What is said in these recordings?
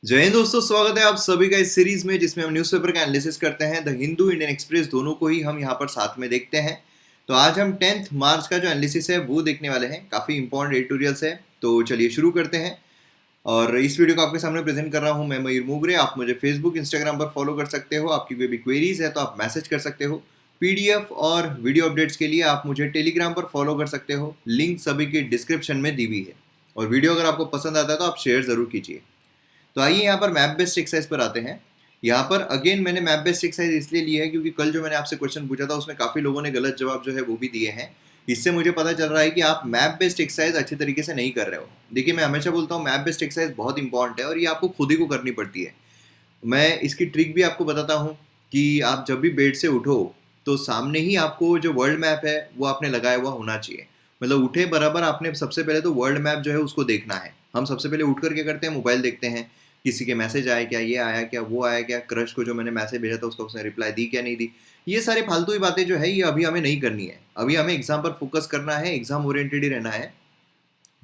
जय हिंद दोस्तों, स्वागत है आप सभी का इस सीरीज में जिसमें हम न्यूज़पेपर का एनालिसिस करते हैं। द हिंदू, इंडियन एक्सप्रेस दोनों को ही हम यहाँ पर साथ में देखते हैं। तो आज हम 10th मार्च का जो एनालिसिस है वो देखने वाले हैं। काफ़ी इंपॉर्टेंट एडिटोरियल्स है, तो चलिए शुरू करते हैं। और इस वीडियो को आपके सामने प्रेजेंट कर रहा हूँ मैं, मयूर मोगरे। आप मुझे फेसबुक, इंस्टाग्राम पर फॉलो कर सकते हो। आपकी कोई भी क्वेरीज है तो आप मैसेज कर सकते हो। पीडीएफ और वीडियो अपडेट्स के लिए आप मुझे टेलीग्राम पर फॉलो कर सकते हो। लिंक सभी की डिस्क्रिप्शन में दी हुई है। और वीडियो अगर आपको पसंद आता है तो आप शेयर ज़रूर कीजिए। तो आइए यहाँ पर मैप बेस्ड एक्सरसाइज पर आते हैं। यहाँ पर अगेन मैंने मैप बेस्ड एक्सरसाइज इसलिए ली है क्योंकि कल जो मैंने आपसे क्वेश्चन पूछा था उसमें काफ़ी लोगों ने गलत जवाब जो है वो भी दिए हैं। इससे मुझे पता चल रहा है कि आप मैप बेस्ड एक्सरसाइज अच्छे तरीके से नहीं कर रहे हो। देखिए, मैं हमेशा बोलता हूँ मैप बेस्ड एक्सरसाइज बहुत इंपॉर्टेंट है और ये आपको खुद ही को करनी पड़ती है। मैं इसकी ट्रिक भी आपको बताता हूँ कि आप जब भी बेड से उठो तो सामने ही आपको जो वर्ल्ड मैप है वो आपने लगाया हुआ होना चाहिए। मतलब उठे बराबर आपने सबसे पहले तो वर्ल्ड मैप जो है उसको देखना है। हम सबसे पहले उठ कर क्या करते हैं, मोबाइल देखते हैं, किसी के मैसेज आए क्या, ये आया क्या, वो आया क्या, क्रश को जो मैंने मैसेज भेजा था उसका उसने रिप्लाई दी क्या नहीं दी। ये सारे फालतू ही बातें जो है ये अभी हमें नहीं करनी है। अभी हमें एग्जाम पर फोकस करना है, एग्जाम ओरिएंटेड ही रहना है।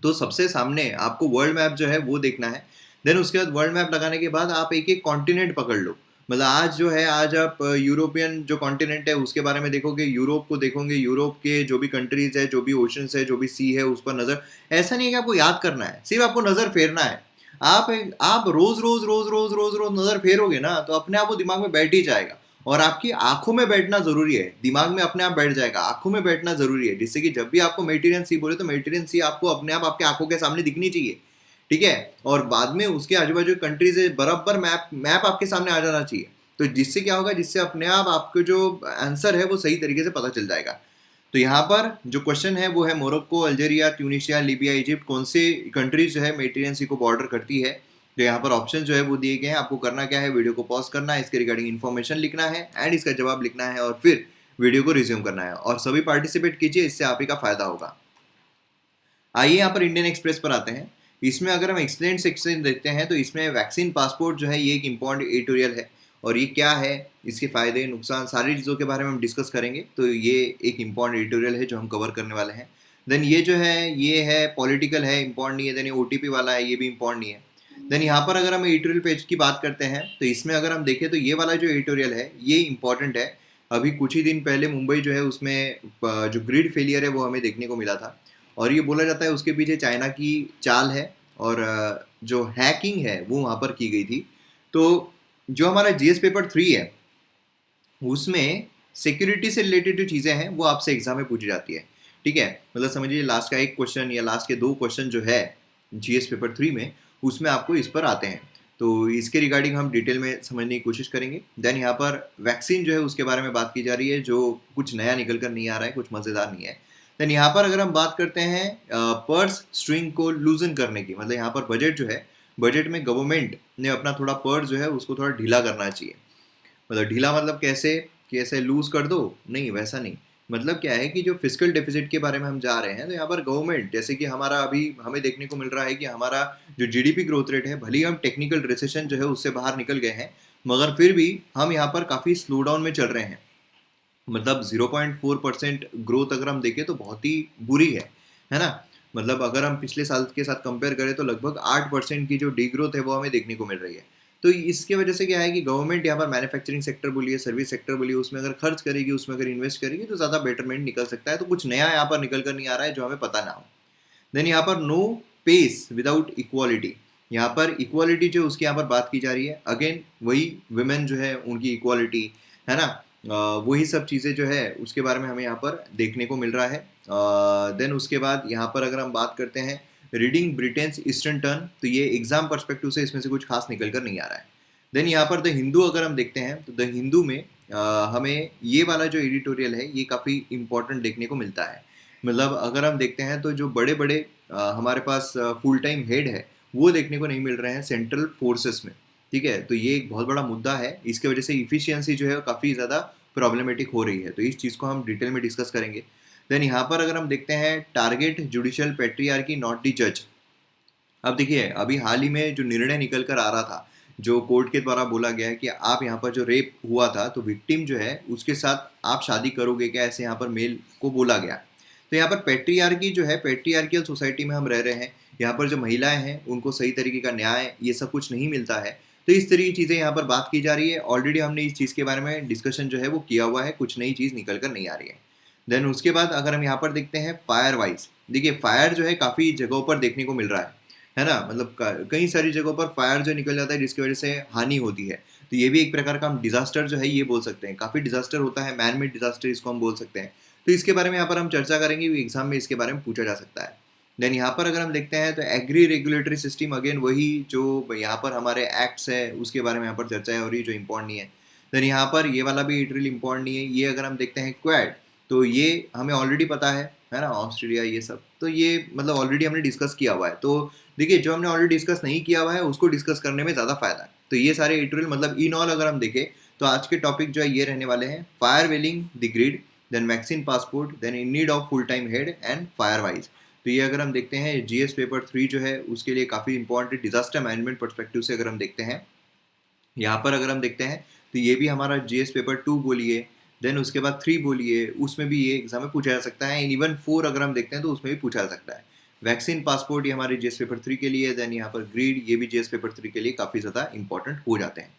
तो सबसे सामने आपको वर्ल्ड मैप जो है वो देखना है। देन उसके बाद वर्ल्ड मैप लगाने के बाद आप एक एक कॉन्टिनेंट पकड़ लो। मतलब आज जो है, आज आप यूरोपियन जो कॉन्टिनेंट है उसके बारे में देखोगे, यूरोप को देखोगे, यूरोप के जो भी कंट्रीज है, जो भी ओशंस है, जो भी सी है उस पर नज़र। ऐसा नहीं है कि आपको याद करना है, सिर्फ आपको नज़र फेरना है। आप आप रोज रोज रोज रोज रोज रोज नज़र फेरोगे ना तो अपने आप वो दिमाग में बैठ ही जाएगा। और आपकी आंखों में बैठना जरूरी है, दिमाग में अपने आप बैठ जाएगा, आंखों में बैठना जरूरी है, जिससे कि जब भी आपको मेडिटेरियन सी बोले तो मेडिटेरियन सी आपको अपने आप आपके आंखों के सामने दिखनी चाहिए। ठीक है। और बाद में उसके आजू बाजू कंट्रीज है बराबर मैप मैप आपके सामने आ जाना चाहिए। तो जिससे क्या होगा, जिससे अपने आप आपको जो आंसर है वो सही तरीके से पता चल जाएगा। तो यहाँ पर जो क्वेश्चन है वो है Morocco, Algeria, Tunisia, Libya, Egypt कौन से कंट्रीज जो है मेडिटेरियन सी को बॉर्डर करती है। तो यहाँ पर ऑप्शन जो है वो दिए गए हैं। आपको करना क्या है, वीडियो को पॉज करना है, इसके रिगार्डिंग इन्फॉर्मेशन लिखना है एंड इसका जवाब लिखना है और फिर वीडियो को रिज्यूम करना है। और सभी पार्टिसिपेट कीजिए, इससे आप ही का फायदा होगा। आइए यहाँ पर इंडियन एक्सप्रेस पर आते हैं। इसमें अगर हम एक्सप्लेन सेक्शन देखते हैं तो इसमें वैक्सीन पासपोर्ट जो है ये एक इम्पॉर्टेंट एडिटोरियल है। और ये क्या है, इसके फायदे नुकसान सारी चीज़ों के बारे में हम डिस्कस करेंगे। तो ये एक इम्पॉर्टेंट एडिटोरियल है जो हम कवर करने वाले हैं। देन ये जो है ये है पॉलिटिकल है, इम्पॉर्टेंट नहीं है। देन ये ओटीपी वाला है, ये भी इम्पॉर्टेंट नहीं है। देन यहाँ पर अगर हम एडिटोरियल पेज की बात करते हैं तो इसमें अगर हम देखें तो ये वाला जो एडिटोरियल है ये इंपॉर्टेंट है। अभी कुछ ही दिन पहले मुंबई जो है उसमें जो ग्रिड फेलियर है वो हमें देखने को मिला था। और ये बोला जाता है उसके पीछे चाइना की चाल है और जो हैकिंग है वो वहाँ पर की गई थी। तो जो हमारा जीएस पेपर 3 है उसमें सिक्योरिटी से रिलेटेड जो चीज़ें हैं वो आपसे एग्जाम में पूछी जाती है। ठीक है, मतलब समझिए लास्ट का एक क्वेश्चन या लास्ट के दो क्वेश्चन जो है जीएस पेपर 3 में उसमें आपको इस पर आते हैं। तो इसके रिगार्डिंग हम डिटेल में समझने की कोशिश करेंगे। देन यहाँ पर वैक्सीन जो है उसके बारे में बात की जा रही है, जो कुछ नया निकल कर नहीं आ रहा है, कुछ मज़ेदार नहीं है। देन यहाँ पर अगर हम बात करते हैं पर्स स्ट्रिंग को लूजन करने की, मतलब यहाँ पर बजट जो है, बजट में गवर्नमेंट ने अपना थोड़ा पर्स जो है उसको थोड़ा ढीला करना चाहिए। मतलब ढीला मतलब कैसे, कि ऐसे लूज कर दो, नहीं वैसा नहीं। मतलब क्या है कि जो फिजिकल डेफिसिट के बारे में हम जा रहे हैं तो यहाँ पर गवर्नमेंट, जैसे कि हमारा अभी हमें देखने को मिल रहा है कि हमारा जो जीडीपी ग्रोथ रेट है, भले ही हम टेक्निकल रिसेशन जो है उससे बाहर निकल गए हैं मगर फिर भी हम यहाँ पर काफ़ी स्लो डाउन में चल रहे हैं। मतलब 0.4% ग्रोथ अगर हम देखें तो बहुत ही बुरी है ना। मतलब अगर हम पिछले साल के साथ कंपेयर करें तो लगभग 8% की जो डी ग्रोथ है वो हमें देखने को मिल रही है। तो इसके वजह से क्या है कि गवर्नमेंट यहाँ पर मैन्युफैक्चरिंग सेक्टर बोलिए, सर्विस सेक्टर बोलिए, उसमें अगर खर्च करेगी, उसमें अगर इन्वेस्ट करेगी तो ज़्यादा बेटरमेंट निकल सकता है। तो कुछ नया यहाँ पर निकल कर नहीं आ रहा है जो हमें पता ना हो। देन यहाँ पर नो पेस विदाउट इक्वालिटी, यहाँ पर इक्वालिटी जो उसकी यहाँ पर बात की जा रही है। अगेन वही विमेन जो है उनकी इक्वालिटी है ना। वही सब चीज़ें जो है उसके बारे में हमें यहाँ पर देखने को मिल रहा है। देन उसके बाद यहाँ पर अगर हम बात करते हैं रीडिंग ब्रिटेन्स ईस्टर्न टर्न, तो ये एग्जाम पर्सपेक्टिव से इसमें से कुछ खास निकल कर नहीं आ रहा है। देन यहाँ पर द हिंदू अगर हम देखते हैं तो द हिंदू में हमें ये वाला जो एडिटोरियल है ये काफ़ी इंपॉर्टेंट देखने को मिलता है। मतलब अगर हम देखते हैं तो जो बड़े बड़े हमारे पास फुल टाइम हेड है वो देखने को नहीं मिल रहे हैं सेंट्रल फोर्सेस में। ठीक है, तो ये एक बहुत बड़ा मुद्दा है। इसके वजह से इफिशियंसी जो है काफ़ी ज़्यादा प्रॉब्लमेटिक हो रही है। तो इस चीज़ को हम डिटेल में डिस्कस करेंगे। देन यहाँ पर अगर हम देखते हैं target judicial patriarchy not the जज। अब देखिए अभी हाल ही में जो निर्णय निकल कर आ रहा था, जो कोर्ट के द्वारा बोला गया है कि आप यहाँ पर जो रेप हुआ था तो विक्टिम जो है उसके साथ आप शादी करोगे क्या, ऐसे यहाँ पर मेल को बोला गया। तो यहाँ पर पेट्रियार्की जो है, पेट्रियार्कियल सोसाइटी में हम रह रहे हैं। यहाँ पर जो महिलाएं हैं उनको सही तरीके का न्याय ये सब कुछ नहीं मिलता है। तो इस तरह की चीज़ें यहाँ पर बात की जा रही है। ऑलरेडी हमने इस चीज़ के बारे में डिस्कशन जो है वो किया हुआ है, कुछ नई चीज़ निकल कर नहीं आ रही है। देन उसके बाद अगर हम यहाँ पर देखते हैं फायर वाइज, देखिए फायर जो है काफ़ी जगहों पर देखने को मिल रहा है ना, मतलब कई सारी जगहों पर फायर जो निकल जाता है जिसकी वजह से हानि होती है। तो ये भी एक प्रकार का हम डिजास्टर जो है ये बोल सकते हैं, काफ़ी डिजास्टर होता है, मैन मेड डिजास्टर इसको हम बोल सकते हैं। तो इसके बारे में यहाँ पर हम चर्चा करेंगे, एग्जाम में इसके बारे में पूछा जा सकता है। देन यहाँ पर अगर हम देखते हैं तो एग्री रेगुलेटरी सिस्टम, अगेन वही जो यहाँ पर हमारे एक्ट्स है उसके बारे में यहाँ पर चर्चा है और ये जो इम्पोर्टेंट नहीं है। देन यहाँ पर ये वाला भी इटरली इम्पोर्टेंट नहीं है। ये अगर हम देखते हैं क्वेड, तो ये हमें ऑलरेडी पता है ना, ऑस्ट्रेलिया ये सब, तो ये मतलब ऑलरेडी हमने डिस्कस किया हुआ है। तो देखिए जो हमने ऑलरेडी डिस्कस नहीं किया हुआ है उसको डिस्कस करने में ज़्यादा फायदा है। तो ये सारे इटरल मतलब इन ऑल अगर हम देखें तो आज के टॉपिक जो है ये रहने वाले हैं, firewalling the grid, then vaccine passport, then in need of full time head and fire wise. तो ये अगर हम देखते हैं जीएस पेपर 3 जो है उसके लिए काफ़ी इंपॉर्टेंट डिजास्टर मैनेजमेंट पर्सपेक्टिव से अगर हम देखते हैं, यहाँ पर अगर हम देखते हैं तो ये भी हमारा जीएस पेपर 2 बोलिए, देन उसके बाद 3 बोलिए, उसमें भी ये एग्जाम में पूछा जा सकता है। एंड इवन 4 अगर हम देखते हैं तो उसमें भी पूछा जा सकता है। वैक्सीन पासपोर्ट ये हमारे जीएस पेपर 3 के लिए, देन यहाँ पर ग्रीड ये भी जीएस पेपर 3 के लिए काफ़ी ज़्यादा इंपॉर्टेंट हो जाते हैं।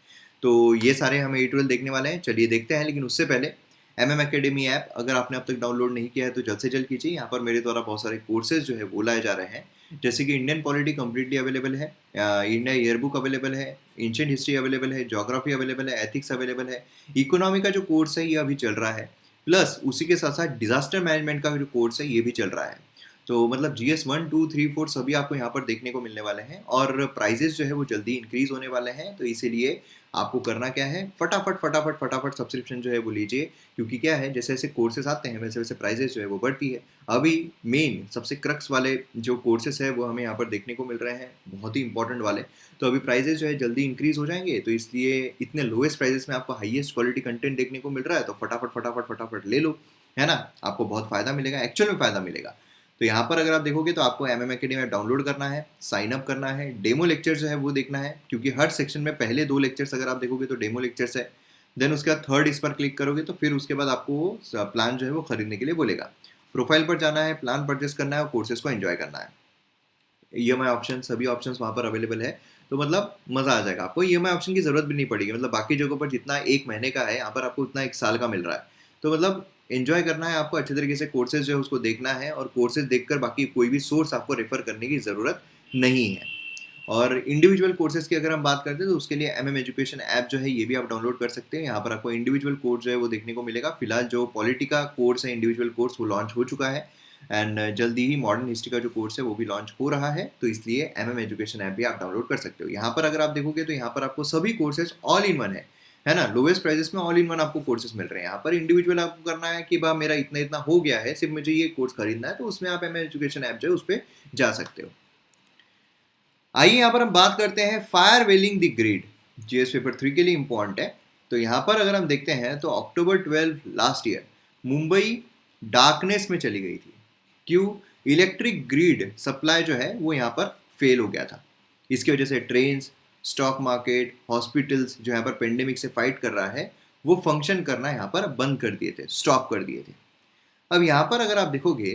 तो ये सारे हमें A12 देखने वाले हैं, चलिए देखते हैं। लेकिन उससे पहले MM Academy ऐप अगर आपने अब तक डाउनलोड नहीं किया है तो जल्द से जल्द कीजिए। यहाँ पर मेरे द्वारा बहुत सारे कोर्सेज जो है वो लाए जा रहे हैं, जैसे कि इंडियन पॉलिटी कम्प्लीटली अवेलेबल है, इंडिया ईयरबुक अवेलेबल है, एंशिएंट हिस्ट्री अवेलेबल है, ज्योग्राफी अवेलेबल है, एथिक्स अवेलेबल है, इकोनॉमी का जो कोर्स है ये अभी चल रहा है, प्लस उसी के साथ साथ डिजास्टर मैनेजमेंट का जो कोर्स है ये भी चल रहा है। तो मतलब GS 1, 2, 3, 4 सभी आपको यहाँ पर देखने को मिलने वाले हैं और प्राइजेस जो है वो जल्दी इंक्रीज होने वाले हैं। तो इसीलिए आपको करना क्या है, फटाफट फटाफट फटाफट सब्सक्रिप्शन जो है वो लीजिए, क्योंकि क्या है जैसे जैसे कोर्सेज आते हैं वैसे वैसे प्राइजेस जो है वो बढ़ती है। अभी मेन सबसे क्रक्स वाले जो कोर्सेज है वो हमें यहाँ पर देखने को मिल रहे हैं, बहुत ही इंपॉर्टेंट वाले। तो अभी प्राइजेस जो है जल्दी इंक्रीज हो जाएंगे, तो इसलिए इतने लोएस्ट प्राइजेस में आपको हाईएस्ट क्वालिटी कंटेंट देखने को मिल रहा है। तो फटाफट फटाफट फटाफट ले लो, है ना, आपको बहुत फायदा मिलेगा, एक्चुअल में फायदा मिलेगा। तो यहाँ पर अगर आप देखोगे तो आपको MM Academy ऐप डाउनलोड करना है, साइन अप करना है, डेमो लेक्चर जो है वो देखना है, क्योंकि हर सेक्शन में पहले 2 लेक्चर्स अगर आप देखोगे तो डेमो लेक्चर्स है। देन उसके बाद थर्ड इस पर क्लिक करोगे तो फिर उसके बाद आपको प्लान जो है वो खरीदने के लिए बोलेगा। प्रोफाइल पर जाना है, प्लान परचेस करना है और कोर्सेज को एंजॉय करना है। EMI ऑप्शन, सभी ऑप्शंस वहाँ पर अवेलेबल है। तो मतलब मज़ा आ जाएगा आपको, EMI ऑप्शन की ज़रूरत भी नहीं पड़ेगी। मतलब बाकी जगहों पर जितना 1 महीने का है, यहाँ पर आपको उतना 1 साल का मिल रहा है। तो मतलब एंजॉय करना है आपको, अच्छे तरीके से कोर्सेज जो है उसको देखना है और कोर्सेज देखकर बाकी कोई भी सोर्स आपको रेफर करने की ज़रूरत नहीं है। और इंडिविजुअल कोर्सेज की अगर हम बात करते हैं तो उसके लिए MM एजुकेशन ऐप जो है ये भी आप डाउनलोड कर सकते हैं। यहाँ पर आपको इंडिविजुअल कोर्स जो है वो देखने को मिलेगा। फिलहाल जो पॉलिटी का कोर्स है इंडिविजुअल कोर्स वो लॉन्च हो चुका है, एंड जल्दी ही मॉडर्न हिस्ट्री का जो कोर्स है वो भी लॉन्च हो रहा है। तो इसलिए MM एजुकेशन ऐप भी आप डाउनलोड कर सकते हो। यहाँ पर अगर आप देखोगे तो यहाँ पर आपको सभी कोर्सेज ऑल इन वन है ना, लोवेस्ट प्राइजेस में ऑल इन वन आपको कोर्सेज मिल रहे हैं। यहाँ पर इंडिविजुअल आपको करना है कि बा मेरा इतना इतना हो गया है, सिर्फ मुझे ये कोर्स खरीदना है, तो उसमें आप MM एजुकेशन ऐप जो है उस पर जा सकते हो। आइए यहाँ पर हम बात करते हैं firewalling the grid, GS paper 3 के लिए इंपॉर्टेंट है। तो यहाँ पर अगर हम देखते हैं तो October 12 last year Mumbai darkness में चली गई थी। क्यों? इलेक्ट्रिक ग्रिड सप्लाई जो है वो यहाँ पर फेल हो गया था। इसकी वजह से ट्रेन, स्टॉक मार्केट, हॉस्पिटल्स जो यहाँ पर पेंडेमिक से फाइट कर रहा है वो फंक्शन करना यहाँ पर बंद कर दिए थे, स्टॉप कर दिए थे। अब यहाँ पर अगर आप देखोगे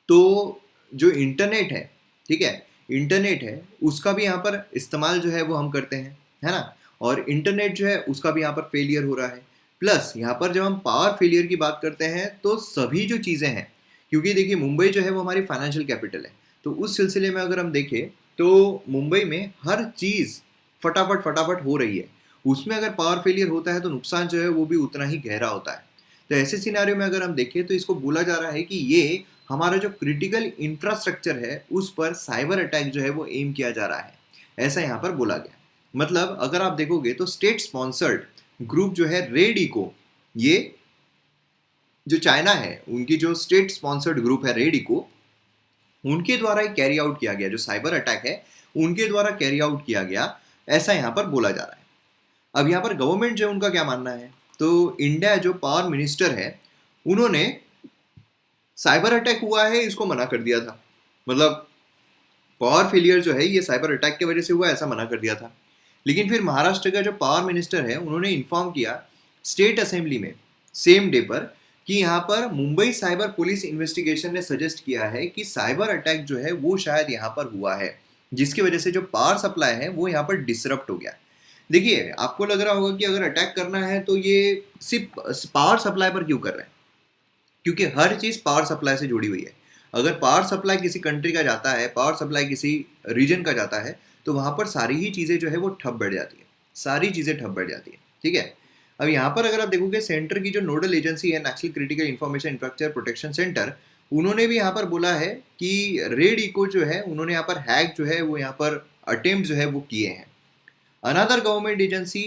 तो जो इंटरनेट है, ठीक है, इंटरनेट है उसका भी यहाँ पर इस्तेमाल जो है वो हम करते हैं, है ना, और इंटरनेट जो है उसका भी यहाँ पर फेलियर हो रहा है। प्लस यहाँ पर जब हम पावर फेलियर की बात करते हैं तो सभी जो चीज़ें हैं, क्योंकि देखिए मुंबई जो है वो हमारी फाइनेंशियल कैपिटल है, तो उस सिलसिले में अगर हम देखें तो मुंबई में हर चीज़ फटाफट फटाफट हो रही है। उसमें अगर पावर फेलियर होता है तो नुकसान जो है वो भी उतना ही गहरा होता है। तो ऐसे सिनारियो में अगर हम देखें तो इसको बोला जा रहा है कि ये हमारा जो क्रिटिकल इंफ्रास्ट्रक्चर है उस पर साइबर अटैक जो है वो एम किया जा रहा है, ऐसा यहाँ पर बोला गया। मतलब अगर आप देखोगे तो स्टेट स्पॉन्सर्ड ग्रुप जो है रेडिको, ये जो चाइना है उनकी जो स्टेट स्पॉन्सर्ड ग्रुप है रेडिको, उनके द्वारा ही कैरी आउट किया गया, जो साइबर अटैक है उनके द्वारा कैरी आउट किया गया, ऐसा यहाँ पर बोला जा रहा है। अब यहाँ पर गवर्नमेंट जो उनका क्या मानना है, तो इंडिया जो पावर मिनिस्टर है उन्होंने साइबर अटैक हुआ है इसको मना कर दिया था। मतलब पावर फेलियर जो है ये साइबर अटैक की वजह से हुआ, ऐसा मना कर दिया था। लेकिन फिर महाराष्ट्र का जो पावर मिनिस्टर है उन्होंने इन्फॉर्म किया स्टेट असेंबली में सेम डे पर कि यहाँ पर मुंबई साइबर पुलिस इन्वेस्टिगेशन ने सजेस्ट किया है कि साइबर अटैक जो है वो शायद यहाँ पर हुआ है, जिसकी वजह से जो पावर सप्लाई है वो यहाँ पर डिसरप्ट हो गया। देखिए, आपको लग रहा होगा कि अगर अटैक करना है तो ये सिर्फ पावर सप्लाई पर क्यों कर रहे हैं, क्योंकि हर चीज़ पावर सप्लाई से जुड़ी हुई है। अगर पावर सप्लाई किसी कंट्री का जाता है, पावर सप्लाई किसी रीजन का जाता है, तो वहाँ पर सारी ही चीज़ें जो है वो ठप बैठ जाती है, सारी चीज़ें ठप बैठ जाती है। ठीक है। अब यहाँ पर अगर आप देखोगे, सेंटर की जो नोडल एजेंसी है, national critical information infrastructure protection centre, उन्होंने भी यहाँ पर बोला है कि रेड इको जो है, उन्होंने यहाँ पर हैक जो है वो यहाँ पर अटेम्प्ट जो है वो किए हैं। अनदर गवर्नमेंट एजेंसी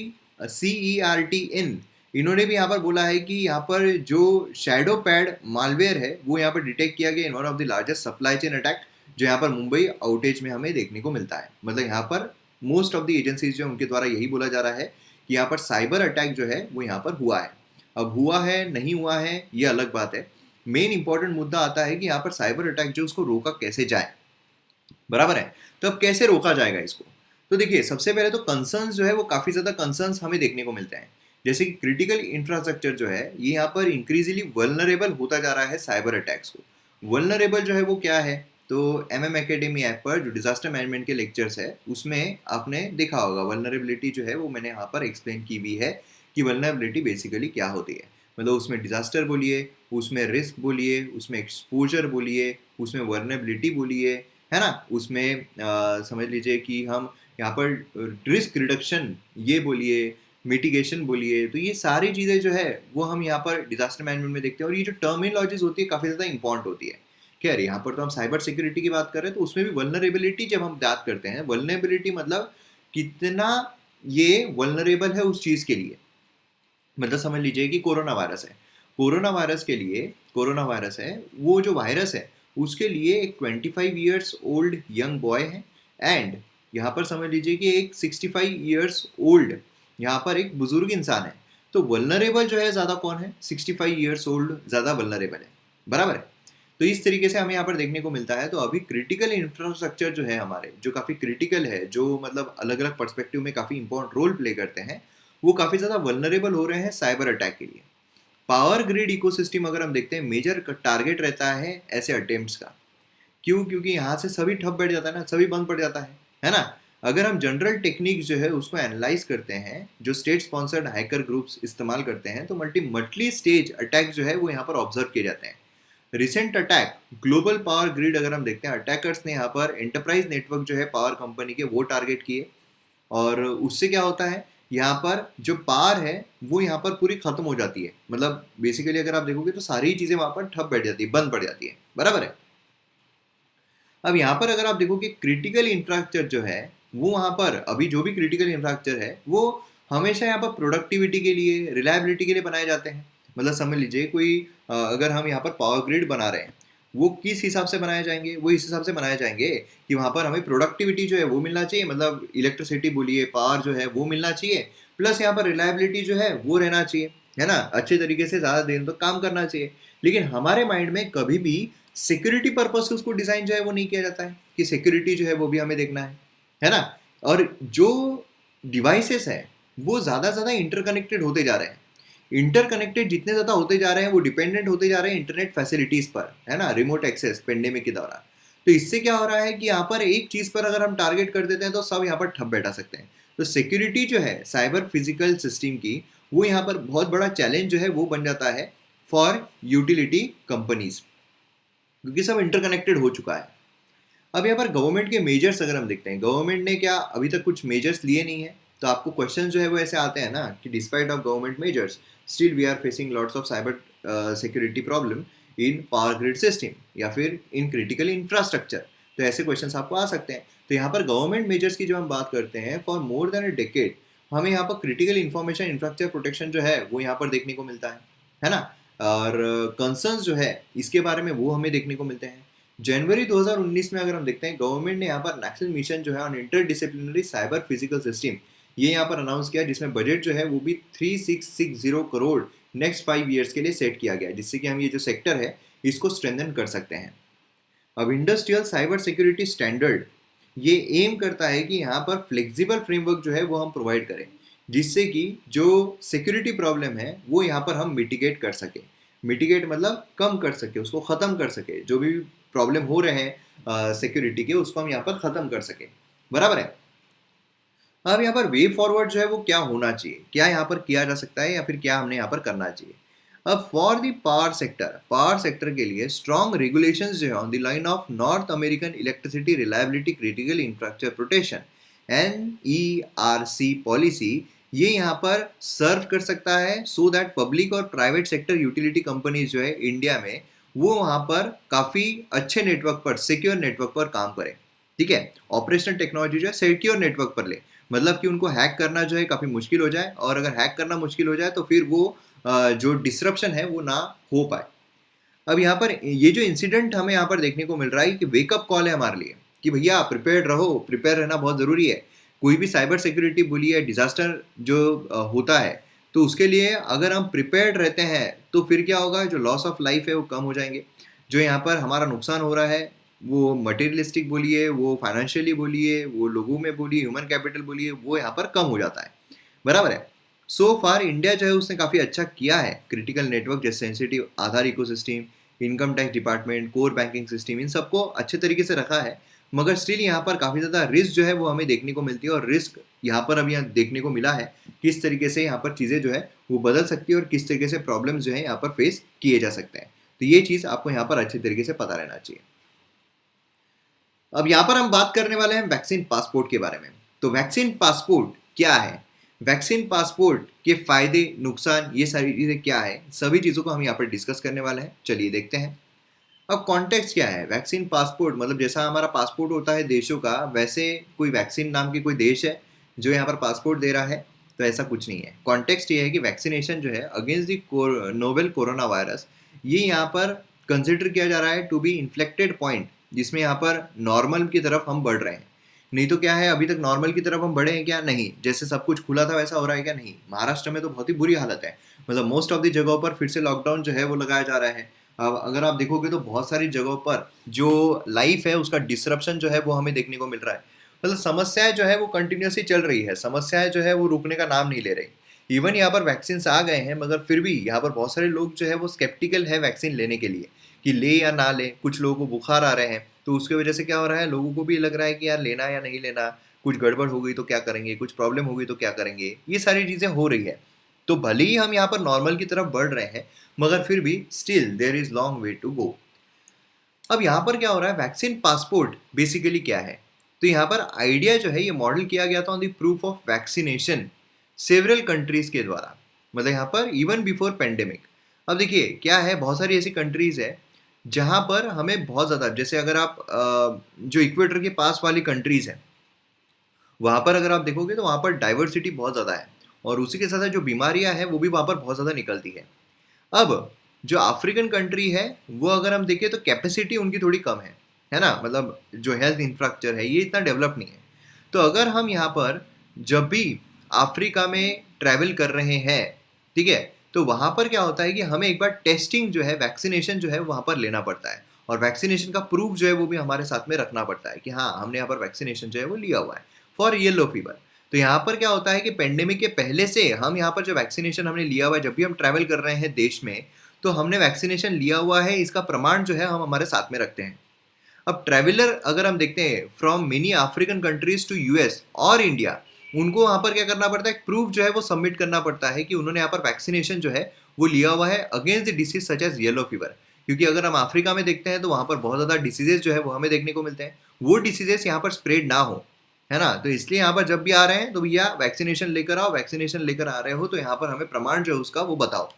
CERT-in, इन्होंने भी यहाँ पर बोला है कि यहाँ पर जो शैडो पैड मालवेयर है वो यहाँ पर डिटेक्ट किया गया in one of the largest supply chain attack, जो यहाँ पर मुंबई आउटेज में हमें देखने को मिलता है। मतलब यहाँ पर मोस्ट ऑफ द एजेंसीज जो उनके द्वारा यही बोला जा रहा है कि यहाँ पर साइबर अटैक जो है वो यहाँ पर हुआ है। अब हुआ है नहीं हुआ है ये अलग बात है, मेन इंपॉर्टेंट मुद्दा आता है कि यहाँ पर साइबर अटैक जो उसको रोका कैसे जाए। बराबर है। तो अब कैसे रोका जाएगा इसको? तो देखिए, सबसे पहले तो कंसर्न्स जो है वो काफ़ी ज़्यादा कंसर्न्स हमें देखने को मिलते हैं, जैसे कि क्रिटिकल इंफ्रास्ट्रक्चर जो है ये यहाँ पर इंक्रीजली वल्नरेबल होता जा रहा है साइबर अटैक्स को। वल्नरेबल जो है वो क्या है? तो एकेडमी ऐप पर जो डिजास्टर मैनेजमेंट के लेक्चर्स है उसमें आपने देखा होगा, वल्नरेबिलिटी जो है वो मैंने यहाँ पर एक्सप्लेन की भी है कि वल्नरेबिलिटी बेसिकली क्या होती है। मतलब उसमें डिजास्टर बोलिए, उसमें रिस्क बोलिए, उसमें एक्सपोजर बोलिए, उसमें वल्नरेबिलिटी बोलिए, है ना, उसमें समझ लीजिए कि हम यहाँ पर रिस्क रिडक्शन ये बोलिए, मिटिगेशन बोलिए, तो ये सारी चीज़ें जो है वो हम यहाँ पर डिजास्टर मैनेजमेंट में देखते हैं। और ये जो टर्मिनोलॉजीज होती है काफ़ी ज़्यादा इंपॉर्टेंट होती है। खैर, यहाँ पर तो हम साइबर सिक्योरिटी की बात कर रहे हैं, तो उसमें भी वल्नरेबिलिटी जब हम बात करते हैं, वल्नरेबिलिटी मतलब कितना ये वल्नरेबल है उस चीज़ के लिए। मतलब समझ लीजिए कि कोरोना वायरस है, कोरोना वायरस के लिए, कोरोना वायरस है वो जो वायरस है उसके लिए एक 25 ईयर्स ओल्ड यंग बॉय है, एंड यहाँ पर समझ लीजिए कि एक 65 ईयर्स ओल्ड यहाँ पर एक बुजुर्ग इंसान है। तो वल्नरेबल जो है ज़्यादा कौन है? 65 ईयर्स ओल्ड ज़्यादा वल्नरेबल है। बराबर है। तो इस तरीके से हमें यहाँ पर देखने को मिलता है। तो अभी क्रिटिकल इंफ्रास्ट्रक्चर जो है हमारे, जो काफ़ी क्रिटिकल है, जो मतलब अलग अलग पर्सपेक्टिव में काफ़ी इंपॉर्टेंट रोल प्ले करते हैं, वो काफ़ी ज़्यादा वल्नरेबल हो रहे हैं साइबर अटैक के लिए। पावर ग्रिड इकोसिस्टम अगर हम देखते हैं, मेजर टारगेट रहता है ऐसे अटेम्प्ट्स का। क्यों? क्योंकि यहाँ से सभी ठप बैठ जाता है ना, सभी बंद पड़ जाता है ना। अगर हम जनरल टेक्निक जो है उसको एनालाइज करते हैं, जो स्टेट स्पॉन्सर्ड हैकर ग्रुप्स इस्तेमाल करते हैं, तो मल्टी स्टेज अटैक जो है वो यहाँ पर ऑब्जर्व किए जाते हैं। Recent attack global power grid अगर हम देखते हैं, अटैकर्स ने यहाँ पर एंटरप्राइज नेटवर्क जो है पावर कंपनी के वो टारगेट किए, और उससे क्या होता है, यहाँ पर जो पावर है वो यहाँ पर पूरी खत्म हो जाती है। मतलब बेसिकली अगर आप देखोगे तो सारी चीजें वहां पर ठप बैठ जाती है, बंद पड़ जाती है। बराबर है। अब यहाँ पर अगर आप देखो कि क्रिटिकल इंफ्रास्ट्रक्चर जो है वो वहाँ पर अभी जो भी क्रिटिकल इंफ्रास्ट्रक्चर है वो हमेशा यहाँ पर प्रोडक्टिविटी के लिए, रिलायबिलिटी के लिए बनाए जाते हैं। मतलब समझ लीजिए कोई अगर हम यहाँ पर पावर ग्रिड बना रहे हैं, वो किस हिसाब से बनाए जाएंगे? वो इस हिसाब से बनाए जाएंगे कि वहाँ पर हमें प्रोडक्टिविटी जो है वो मिलना चाहिए, मतलब इलेक्ट्रिसिटी बोलिए, पावर जो है वो मिलना चाहिए, प्लस यहाँ पर रिलायबिलिटी जो है वो रहना चाहिए, है ना, अच्छे तरीके से ज़्यादा देर तक काम करना चाहिए। लेकिन हमारे माइंड में कभी भी सिक्योरिटी पर्पज से उसको डिज़ाइन जो है वो नहीं किया जाता है कि सिक्योरिटी जो है वो भी हमें देखना है ना। और जो डिवाइसेस है वो ज़्यादा ज़्यादा इंटरकनेक्टेड होते जा रहे हैं। इंटरकनेक्टेड जितने ज़्यादा होते जा रहे हैं वो डिपेंडेंट होते जा रहे हैं इंटरनेट फैसिलिटीज़ पर, है ना, रिमोट एक्सेस पेंडेमिक के दौरान। तो इससे क्या हो रहा है कि यहाँ पर एक चीज़ पर अगर हम टारगेट कर देते हैं तो सब यहाँ पर ठप बैठा सकते हैं। तो सिक्योरिटी जो है साइबर फिजिकल सिस्टम की, वो यहाँ पर बहुत बड़ा चैलेंज जो है वो बन जाता है फॉर यूटिलिटी कंपनीज, क्योंकि सब इंटरकनेक्टेड हो चुका है। अब यहाँ पर गवर्नमेंट के मेजर्स अगर हम देखते हैं, गवर्नमेंट ने क्या अभी तक कुछ मेजर्स लिए नहीं है, तो आपको क्वेश्चन जो है वो ऐसे आते हैं ना कि despite of government measures still we are facing lots of cyber security problem in power grid system या फिर इन क्रिटिकल इंफ्रास्ट्रक्चर। तो ऐसे क्वेश्चंस आपको आ सकते हैं। तो यहाँ पर गवर्नमेंट मेजर्स की जो हम बात करते हैं, for more than a decade हमें यहाँ पर क्रिटिकल इंफॉर्मेशन इंफ्रास्ट्रक्चर प्रोटेक्शन जो है वो यहाँ पर देखने को मिलता है ना। और कंसर्न्स जो है इसके बारे में वो हमें देखने को मिलते हैं। जनवरी 2019 में अगर हम देखते हैं, गवर्नमेंट ने यहाँ पर नेशनल मिशन जो है on inter disciplinary cyber physical system ये यहाँ पर अनाउंस किया, जिसमें बजट जो है वो भी 3660 करोड़ नेक्स्ट 5 ईयर्स के लिए सेट किया गया, जिससे कि हम ये जो सेक्टर है इसको स्ट्रेंथन कर सकते हैं। अब इंडस्ट्रियल साइबर सिक्योरिटी स्टैंडर्ड ये एम करता है कि यहाँ पर फ्लेक्सिबल फ्रेमवर्क जो है वो हम प्रोवाइड करें, जिससे कि जो सिक्योरिटी प्रॉब्लम है वो यहाँ पर हम मिटिगेट कर सकें। मिटिगेट मतलब कम कर सके, उसको ख़त्म कर सके, जो भी प्रॉब्लम हो रहे हैं सिक्योरिटी के, उसको हम यहाँ पर ख़त्म कर सके। बराबर है। अब यहाँ पर वे फॉरवर्ड जो है वो क्या होना चाहिए, क्या यहाँ पर किया जा सकता है या फिर क्या हमने यहाँ पर करना चाहिए। अब फॉर द पावर सेक्टर के लिए स्ट्रॉन्ग रेगुलेशंस जो है on the line of north American electricity reliability critical infrastructure protection NERC policy, ये यहाँ पर सर्व कर सकता है सो दैट पब्लिक और प्राइवेट सेक्टर यूटिलिटी कंपनीज जो है इंडिया में वो वहाँ पर काफ़ी अच्छे नेटवर्क पर, सिक्योर नेटवर्क पर काम करें। ठीक है, ऑपरेशनल टेक्नोलॉजी जो है सिक्योर नेटवर्क पर ले, मतलब कि उनको हैक करना जो है काफ़ी मुश्किल हो जाए, और अगर हैक करना मुश्किल हो जाए तो फिर वो जो डिसरप्शन है वो ना हो पाए। अब यहाँ पर ये जो इंसिडेंट हमें यहाँ पर देखने को मिल रहा है कि वेकअप कॉल है हमारे लिए कि भैया प्रिपेयर रहो, प्रिपेयर रहना बहुत ज़रूरी है। कोई भी साइबर सिक्योरिटी बोलिए, डिजास्टर जो होता है, तो उसके लिए अगर हम प्रिपेयर्ड रहते हैं तो फिर क्या होगा, जो लॉस ऑफ लाइफ है वो कम हो जाएंगे। जो यहाँ पर हमारा नुकसान हो रहा है वो मटेरियलिस्टिक बोलिए, वो फाइनेंशियली बोलिए, वो लोगों में बोलिए, ह्यूमन कैपिटल बोलिए, वो यहाँ पर कम हो जाता है। बराबर है। सो फार इंडिया जो है उसने काफ़ी अच्छा किया है, क्रिटिकल नेटवर्क जैसे sensitive Aadhaar ecosystem, income tax department, core banking system, इन सबको अच्छे तरीके से रखा है। मगर स्टिल यहाँ पर काफ़ी ज़्यादा रिस्क जो है वो हमें देखने को मिलती है, और रिस्क यहाँ पर अभी यहाँ देखने को मिला है किस तरीके से यहाँ पर चीज़ें जो है वो बदल सकती है और किस तरीके से प्रॉब्लम्स जो है यहाँ पर फेस किए जा सकते हैं। तो ये चीज़ आपको यहाँ पर अच्छे तरीके से पता रहना चाहिए। अब यहाँ पर हम बात करने वाले हैं वैक्सीन पासपोर्ट के बारे में। तो वैक्सीन पासपोर्ट क्या है, वैक्सीन पासपोर्ट के फायदे नुकसान, ये सारी चीज़ें क्या है, सभी चीज़ों को हम यहाँ पर डिस्कस करने वाले हैं। चलिए देखते हैं। अब कॉन्टेक्स्ट क्या है, वैक्सीन पासपोर्ट मतलब जैसा हमारा पासपोर्ट होता है देशों का, वैसे कोई वैक्सीन नाम की कोई देश है जो यहाँ पर पासपोर्ट दे रहा है, तो ऐसा कुछ नहीं है। कॉन्टेक्स्ट ये है कि वैक्सीनेशन जो है against the novel corona virus, ये यहाँ पर कंसिडर किया जा रहा है टू बी इन्फ्लेक्टेड पॉइंट, जिसमें यहाँ पर नॉर्मल की तरफ हम बढ़ रहे हैं। नहीं तो क्या है, अभी तक नॉर्मल की तरफ हम बढ़े हैं क्या? नहीं। जैसे सब कुछ खुला था वैसा हो रहा है क्या? नहीं। महाराष्ट्र में तो बहुत ही बुरी हालत है, मतलब मोस्ट ऑफ द जगहों पर फिर से लॉकडाउन जो है वो लगाया जा रहा है। अब अगर आप देखोगे तो बहुत सारी जगहों पर जो लाइफ है उसका डिसरप्शन जो है वो हमें देखने को मिल रहा है। मतलब समस्याएं जो है वो कंटिन्यूसली चल रही है, समस्याएं जो है वो रुकने का नाम नहीं ले रही। इवन यहाँ पर वैक्सीन आ गए हैं, मगर फिर भी यहाँ पर बहुत सारे लोग जो है वो स्केप्टिकल है वैक्सीन लेने के लिए कि ले या ना ले। कुछ लोगों को बुखार आ रहे हैं, तो उसके वजह से क्या हो रहा है, लोगों को भी लग रहा है कि यार लेना या नहीं लेना, कुछ गड़बड़ हो गई तो क्या करेंगे, कुछ प्रॉब्लम हो गई तो क्या करेंगे, ये सारी चीज़ें हो रही है। तो भले ही हम यहाँ पर नॉर्मल की तरफ बढ़ रहे हैं, मगर फिर भी still there is long way to go. अब यहाँ पर क्या हो रहा है, वैक्सीन पासपोर्ट बेसिकली क्या है, तो यहाँ पर आइडिया जो है ये मॉडल किया गया था on the proof of vaccination several countries के द्वारा, मतलब यहाँ पर इवन बिफोर पेंडेमिक। अब देखिए क्या है, बहुत सारी ऐसी कंट्रीज है जहाँ पर हमें बहुत ज़्यादा, जैसे अगर आप जो इक्वेटर के पास वाली कंट्रीज हैं वहाँ पर अगर आप देखोगे तो वहाँ पर डाइवर्सिटी बहुत ज़्यादा है, और उसी के साथ साथ जो बीमारियाँ हैं वो भी वहाँ पर बहुत ज़्यादा निकलती है। अब जो अफ्रीकन कंट्री है वो अगर हम देखें तो कैपेसिटी उनकी थोड़ी कम है ना, मतलब जो हेल्थ इंफ्रास्ट्रक्चर है ये इतना डेवलप नहीं है। तो अगर हम यहाँ पर जब भी अफ्रीका में ट्रैवल कर रहे हैं, ठीक है, तो वहाँ पर क्या होता है कि हमें एक बार टेस्टिंग जो है, वैक्सीनेशन जो है वहाँ पर लेना पड़ता है, और वैक्सीनेशन का प्रूफ जो है वो भी हमारे साथ में रखना पड़ता है कि हाँ हमने यहाँ पर वैक्सीनेशन जो है वो लिया हुआ है फॉर येलो फीवर। तो यहाँ पर क्या होता है कि पेंडेमिक के पहले से हम यहाँ पर जो वैक्सीनेशन हमने लिया हुआ है, जब भी हम ट्रैवल कर रहे हैं देश में, तो हमने वैक्सीनेशन लिया हुआ है, इसका प्रमाण जो है हम हमारे साथ में रखते हैं। अब ट्रैवलर अगर हम देखते हैं from many African countries to US और इंडिया, उनको वहाँ पर क्या करना पड़ता है, एक प्रूफ जो है वो सबमिट करना पड़ता है कि उन्होंने यहाँ पर वैक्सीनेशन जो है वो लिया हुआ है against the disease such as yellow fever. क्योंकि अगर हम अफ्रीका में देखते हैं तो वहाँ पर बहुत ज़्यादा डिसीजेज जो है वो हमें देखने को मिलते हैं, वो डिसीजेस यहाँ पर स्प्रेड ना हो, है ना। तो इसलिए यहाँ पर जब भी आ रहे हैं तो भैया वैक्सीनेशन लेकर आओ, वैक्सीनेशन लेकर आ रहे हो तो यहाँ पर हमें प्रमाण जो है उसका वो बताओ।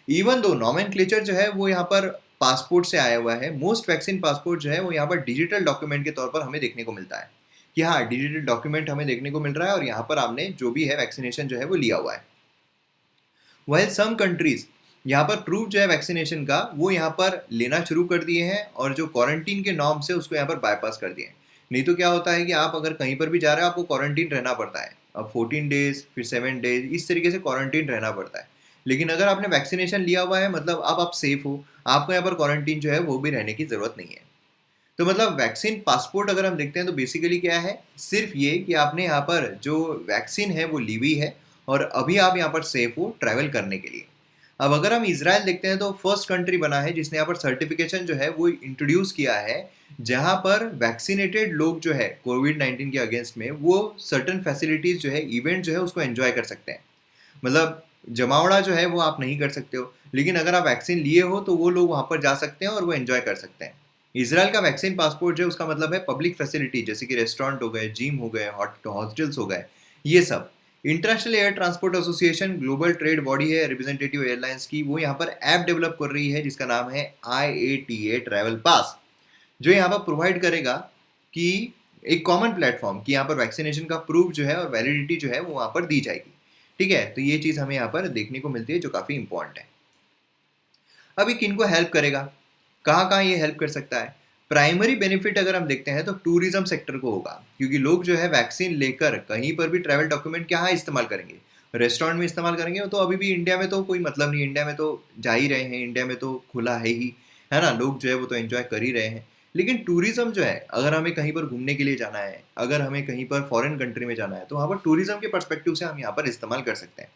इवन दो नॉमेनक्लेचर जो है वो यहाँ पर पासपोर्ट से आया हुआ है, मोस्ट वैक्सीन पासपोर्ट जो है वो यहाँ पर डिजिटल डॉक्यूमेंट के तौर पर हमें देखने को मिलता है कि हाँ डिजिटल डॉक्यूमेंट हमें देखने को मिल रहा है, और यहाँ पर हमने जो भी है वैक्सीनेशन जो है वो लिया हुआ है। वह सम कंट्रीज यहाँ पर प्रूफ जो है वैक्सीनेशन का वो यहाँ पर लेना शुरू कर दिए हैं, और जो क्वारंटीन के नॉर्म से उसको यहाँ पर बाईपास कर दिए हैं। नहीं तो क्या होता है कि आप अगर कहीं पर भी जा रहे हो आपको क्वारंटीन रहना पड़ता है, अब 14 डेज फिर 7 डेज इस तरीके से क्वारंटीन रहना पड़ता है। लेकिन अगर आपने वैक्सीनेशन लिया हुआ है मतलब अब आप सेफ हो, आपको यहाँ पर क्वारंटीन जो है वो भी रहने की ज़रूरत नहीं है। तो मतलब वैक्सीन पासपोर्ट अगर हम देखते हैं तो बेसिकली क्या है, सिर्फ ये कि आपने यहाँ पर जो वैक्सीन है वो ली हुई है और अभी आप यहाँ पर सेफ हो ट्रैवल करने के लिए। अब अगर हम इसराइल देखते हैं तो फर्स्ट कंट्री बना है जिसने यहाँ पर सर्टिफिकेशन जो है वो इंट्रोड्यूस किया है, जहाँ पर वैक्सीनेटेड लोग जो है कोविड-19 के अगेंस्ट में वो सर्टन फैसिलिटीज जो है, इवेंट जो है उसको एंजॉय कर सकते हैं। मतलब जमावड़ा जो है वो आप नहीं कर सकते हो, लेकिन अगर आप वैक्सीन लिए हो तो वो लोग वहाँ पर जा सकते हैं और वो एंजॉय कर सकते हैं। इसराइल का वैक्सीन पासपोर्ट जो है उसका मतलब है पब्लिक फैसिलिटी, जैसे कि रेस्टोरेंट हो गए, जिम हो गए, हॉस्टल्स हो गए, ये सब। International air transport association global trade body है रिप्रेजेंटेटिव एयरलाइंस की, वो यहाँ पर ऐप डेवलप कर रही है जिसका नाम है IATA ट्रैवल पास, जो यहाँ पर प्रोवाइड करेगा कि एक कॉमन प्लेटफॉर्म कि यहाँ पर वैक्सीनेशन का प्रूफ जो है और वैलिडिटी जो है वो वहाँ पर दी जाएगी। ठीक है, तो ये चीज़ हमें यहाँ पर देखने को मिलती है जो काफ़ी इंपॉर्टेंट है। अभी किन को हेल्प करेगा, कहाँ कहाँ ये हेल्प कर सकता है? प्राइमरी बेनिफिट अगर हम देखते हैं तो टूरिज्म सेक्टर को होगा, क्योंकि लोग जो है वैक्सीन लेकर कहीं पर भी ट्रैवल डॉक्यूमेंट कहाँ इस्तेमाल करेंगे, रेस्टोरेंट में इस्तेमाल करेंगे। तो अभी भी इंडिया में तो कोई मतलब नहीं, इंडिया में तो जा ही रहे हैं, इंडिया में तो खुला है ही, है ना, लोग जो है वो तो एंजॉय कर ही रहे हैं। लेकिन टूरिज्म जो है, अगर हमें कहीं पर घूमने के लिए जाना है, अगर हमें कहीं पर फॉरेन कंट्री में जाना है, तो वहाँ पर टूरिज्म के परस्पेक्टिव से हम यहाँ पर इस्तेमाल कर सकते हैं।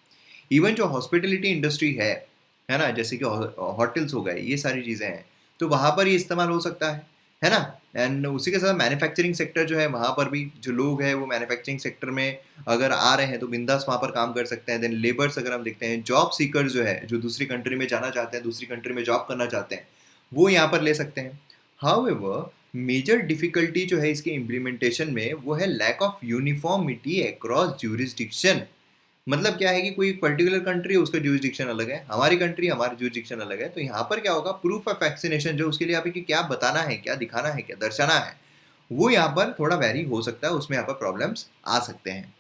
इवन जो हॉस्पिटलिटी इंडस्ट्री है ना, जैसे कि होटल्स हो गए, ये सारी चीज़ें हैं, तो वहाँ पर ये इस्तेमाल हो सकता है ना। एंड उसी के साथ मैन्युफैक्चरिंग सेक्टर जो है, वहाँ पर भी जो लोग हैं वो मैन्युफैक्चरिंग सेक्टर में अगर आ रहे हैं तो बिंदास वहाँ पर काम कर सकते हैं। देन लेबर्स अगर हम देखते हैं, जॉब सीकर्स जो है, जो दूसरी कंट्री में जाना चाहते हैं, दूसरी कंट्री में जॉब करना चाहते हैं, वो यहाँ पर ले सकते हैं। हाउएवर मेजर डिफिकल्टी जो है इसके इम्प्लीमेंटेशन में वो है lack of uniformity across jurisdiction. मतलब क्या है कि कोई पर्टिकुलर कंट्री है उसका ज्यूरिसडिक्शन अलग है, हमारी कंट्री हमारी ज्यूरिसडिक्शन अलग है। तो यहाँ पर क्या होगा, प्रूफ ऑफ वैक्सीनेशन जो उसके लिए आपको क्या बताना है, क्या दिखाना है, क्या दर्शाना है, वो यहाँ पर थोड़ा वेरी हो सकता है, उसमें यहाँ पर प्रॉब्लम्स आ सकते हैं।